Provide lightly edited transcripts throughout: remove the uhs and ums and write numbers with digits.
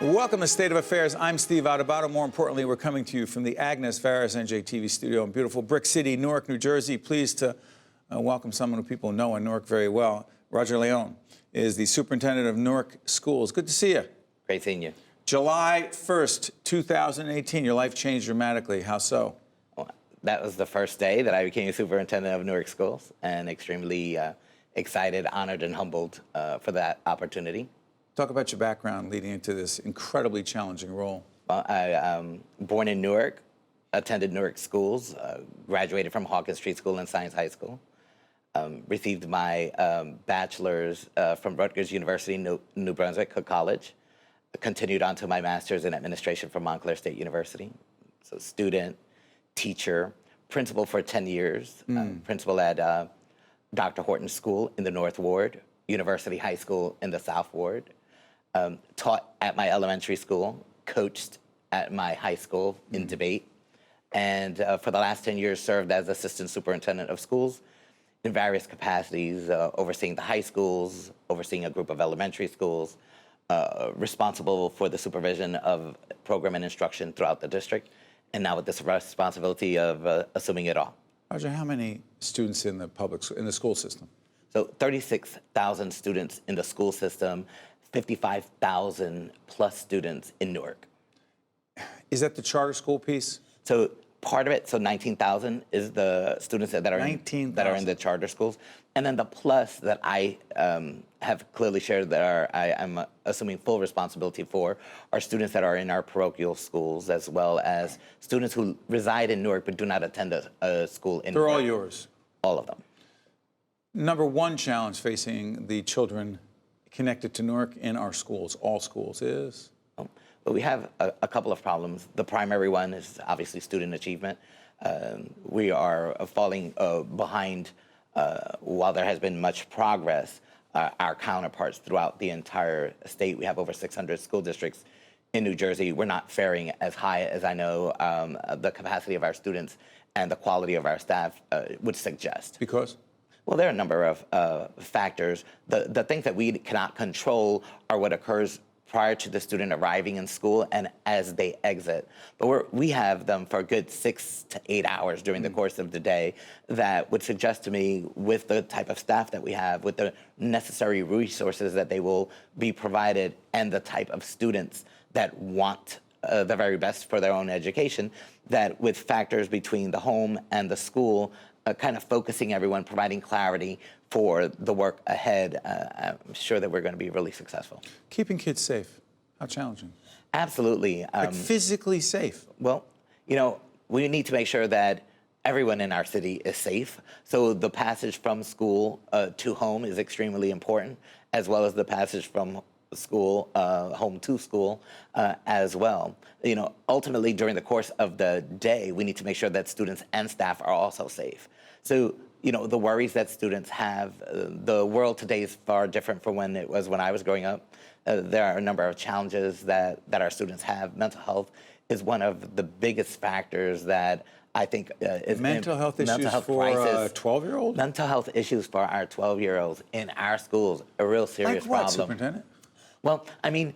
Welcome to State of Affairs. I'm Steve Adubato. More importantly, we're coming to you from the Agnes Varus NJTV studio in beautiful Brick City, Newark, New Jersey. Pleased to welcome someone who people know in Newark very well. Roger Leone is the superintendent of Newark Schools. Good to see you. Great seeing you. July 1st, 2018, your life changed dramatically. How so? Well, that was the first day that I became superintendent of Newark Schools, and extremely excited, honored, and humbled for that opportunity. Talk about your background leading into this incredibly challenging role. Well, I born in Newark, attended Newark Schools, graduated from Hawkins Street School and Science High School, received my bachelor's from Rutgers University, New Brunswick, Cook College, continued on to my master's in administration from Montclair State University. So student, teacher, principal for 10 years, principal at Dr. Horton's School in the North Ward, University High School in the South Ward. Taught at my elementary school, coached at my high school in debate, and for the last 10 years served as assistant superintendent of schools in various capacities, overseeing the high schools, overseeing a group of elementary schools, responsible for the supervision of program and instruction throughout the district, and now with this responsibility of assuming it all. Roger, how many students in the school system? So 36,000 students in the school system, 55,000 plus students in Newark. Is that the charter school piece? So part of it, so 19,000 is the students that are in the charter schools. And then the plus that I have clearly shared that I am assuming full responsibility for are students that are in our parochial schools, as well as students who reside in Newark but do not attend a school in Newark. They're all yours? All of them. Number one challenge facing the children connected to Newark in our schools, all schools, is? Well, we have a couple of problems. The primary one is obviously student achievement. We are falling behind, while there has been much progress, our counterparts throughout the entire state. We have over 600 school districts in New Jersey. We're not faring as high as I know the capacity of our students and the quality of our staff would suggest. Because? Well, there are a number of factors. The things that we cannot control are what occurs prior to the student arriving in school and as they exit. But we have them for a good 6 to 8 hours during the course of the day that would suggest to me, with the type of staff that we have, with the necessary resources that they will be provided, and the type of students that want the very best for their own education, that with factors between the home and the school, kind of focusing everyone, providing clarity for the work ahead, I'm sure that we're going to be really successful. Keeping kids safe, how challenging? Absolutely. Like physically safe? Well, you know, we need to make sure that everyone in our city is safe. So the passage from school to home is extremely important, as well as the passage from school, home to school as well. You know, ultimately during the course of the day, we need to make sure that students and staff are also safe. So, you know, the worries that students have, the world today is far different from when it was when I was growing up. There are a number of challenges that our students have. Mental health is one of the biggest factors that I think is mental health issues for a 12-year-old? Mental health issues for our 12-year-olds in our schools, a real serious like what, problem. Superintendent? Well, I mean,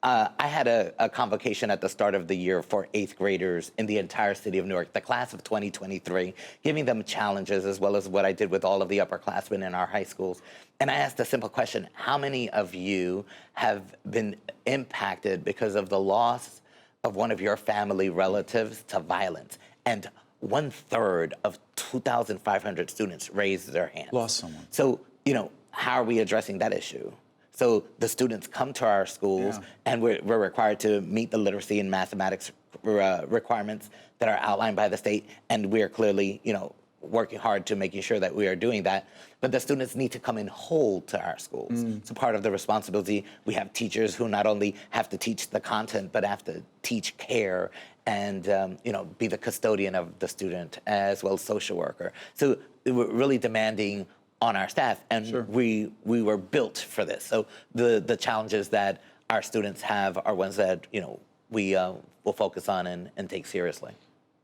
I had a convocation at the start of the year for 8th graders in the entire city of Newark, the class of 2023, giving them challenges as well as what I did with all of the upperclassmen in our high schools. And I asked a simple question: how many of you have been impacted because of the loss of one of your family relatives to violence? And 1/3 of 2,500 students raised their hands. Lost someone. So, you know, how are we addressing that issue? So the students come to our schools, and we're required to meet the literacy and mathematics requirements that are outlined by the state, and we're clearly, you know, working hard to making sure that we are doing that. But the students need to come in whole to our schools. So part of the responsibility, we have teachers who not only have to teach the content, but have to teach care and, you know, be the custodian of the student as well as social worker. So we're really demanding on our staff, and we were built for this. So the challenges that our students have are ones that, you know, we will focus on and take seriously.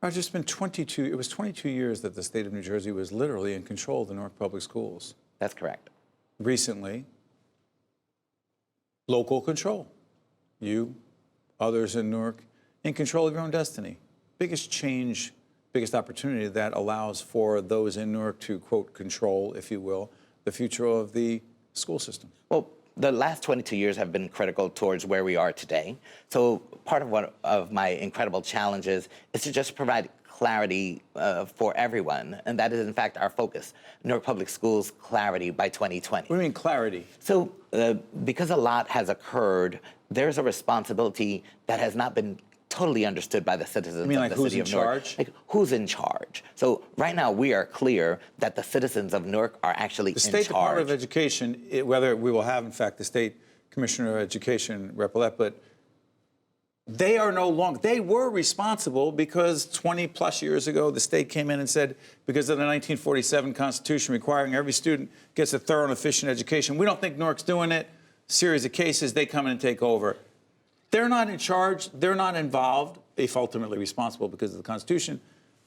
Roger, it's been 22 years that the state of New Jersey was literally in control of the Newark Public Schools. That's correct. Recently, local control. You others in Newark, in control of your own destiny. Biggest change, biggest opportunity that allows for those in Newark to, quote, control, if you will, the future of the school system. Well, the last 22 years have been critical towards where we are today. So part of one of my incredible challenges is to just provide clarity for everyone, and that is in fact our focus. Newark Public Schools clarity by 2020. What do you mean clarity? So because a lot has occurred, there's a responsibility that has not been totally understood by the citizens You mean of like the who's city in of Newark. charge? Like who's in charge? So right now we are clear that the citizens of Newark are actually The in State Department charge. of Education, whether we will have, in fact, the State Commissioner of Education, Rep. but they are no longer, they were responsible because 20 plus years ago, the state came in and said, because of the 1947 Constitution requiring every student gets a thorough and efficient education, we don't think Newark's doing it. Series of cases, they come in and take over. They're not in charge, they're not involved, if ultimately responsible because of the Constitution,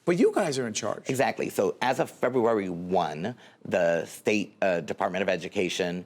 but you guys are in charge. Exactly. So as of February 1, the State Department of Education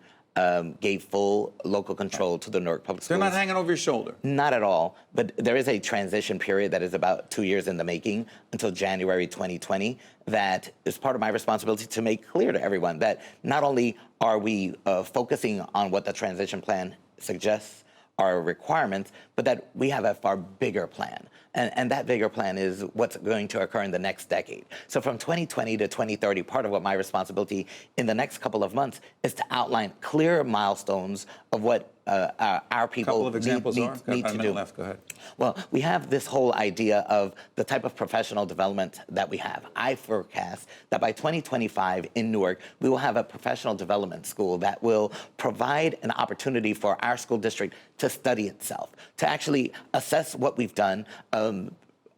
gave full local control to the Newark Public Schools. They're not hanging over your shoulder. Not at all. But there is a transition period that is about 2 years in the making until January 2020 that is part of my responsibility to make clear to everyone that not only are we focusing on what the transition plan suggests, our requirements, but that we have a far bigger plan. And that bigger plan is what's going to occur in the next decade. So from 2020 to 2030, part of what my responsibility in the next couple of months is to outline clear milestones of what our people Couple of examples need to do. Left. Go ahead. Well, we have this whole idea of the type of professional development that we have. I forecast that by 2025 in Newark, we will have a professional development school that will provide an opportunity for our school district to study itself, to actually assess what we've done,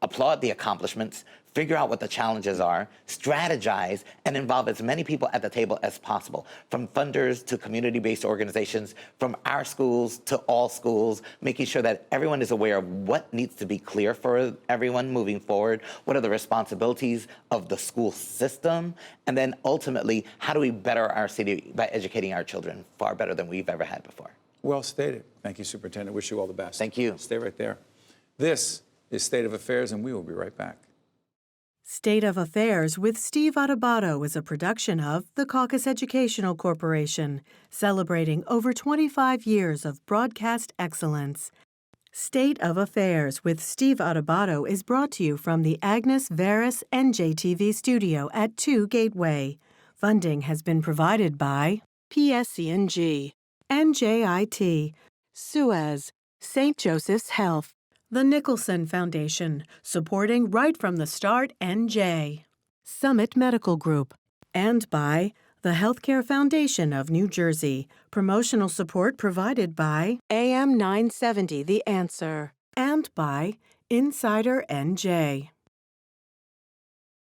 applaud the accomplishments, figure out what the challenges are, strategize, and involve as many people at the table as possible, from funders to community-based organizations, from our schools to all schools, making sure that everyone is aware of what needs to be clear for everyone moving forward, what are the responsibilities of the school system, and then ultimately, how do we better our city by educating our children far better than we've ever had before. Well stated. Thank you, Superintendent. Wish you all the best. Thank you. Stay right there. This is State of Affairs, and we will be right back. State of Affairs with Steve Adubato is a production of the Caucus Educational Corporation, celebrating over 25 years of broadcast excellence. State of Affairs with Steve Adubato is brought to you from the Agnes Veris NJTV studio at 2 Gateway. Funding has been provided by PSC&G, NJIT, Suez, St. Joseph's Health, the Nicholson Foundation, supporting Right from the Start NJ, Summit Medical Group, and by the Healthcare Foundation of New Jersey. Promotional support provided by AM 970 The Answer, and by Insider NJ.